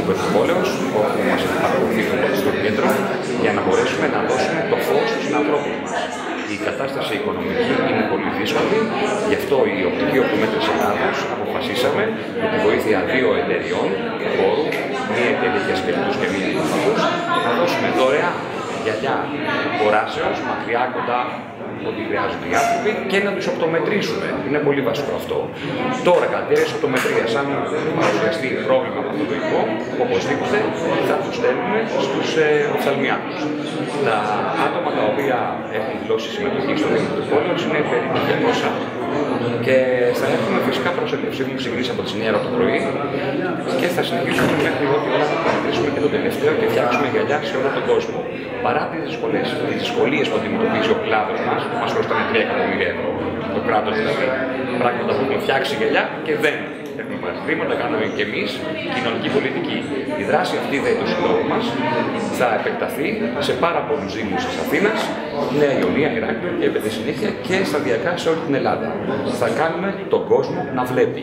Πετροπόλεως, όπου μας έχει παρακολουθεί στο κέντρο, για να μπορέσουμε να δώσουμε το φως στους συνανθρώπους μας. Η κατάσταση οικονομική είναι πολύ δύσκολη, γι' αυτό η Οπτική Οπτομέτρης Ελλάδος αποφασίσαμε με τη βοήθεια 2 εταιριών του χώρου, μία εταιρεία για σπιτικούς και μία νηφακούς, να δώσουμε δωρεάν γυαλιά οράσεως, μακριά, κοντά, ό,τι χρειάζονται οι άνθρωποι και να τους οπτομετρήσουμε. Είναι πολύ βασικό αυτό. Τώρα, κατά τη διάρκεια της οπτομετρίας, αν παρουσιαστεί πρόβλημα παθολογικό, οπωσδήποτε θα τους στέλνουμε στους οφθαλμιάτρους. Τα άτομα τα οποία έχουν δηλώσει συμμετοχή στο Δήμο του Πόλεως είναι περίπου 200 και θα έχουμε φυσικά προσέλευση. Έχουμε ξεκινήσει από τις 9 το πρωί και θα συνεχίσουμε μέχρι ό,τι ώρα θα παρατηρήσουμε και το τελευταίο και φτιάξουμε γυαλιά σε όλο τον κόσμο. Παρά τις δυσκολίες που αντιμετωπίζει ο κλάδος μας, που μας χρωστάνε 3 εκατομμύρια ευρώ, το κράτος δηλαδή, πράγματα που έχουμε φτιάξει γυαλιά και δεν έχουμε πάρει χρήματα, κάναμε και εμείς κοινωνική πολιτική. Η δράση αυτή του συλλόγου μας θα επεκταθεί σε πάρα πολλούς δήμους της Αθήνας, Νέα Ιωνία, Ηράκλειο και επί τη συνέχεια και σταδιακά σε όλη την Ελλάδα. Θα κάνουμε τον κόσμο να βλέπει.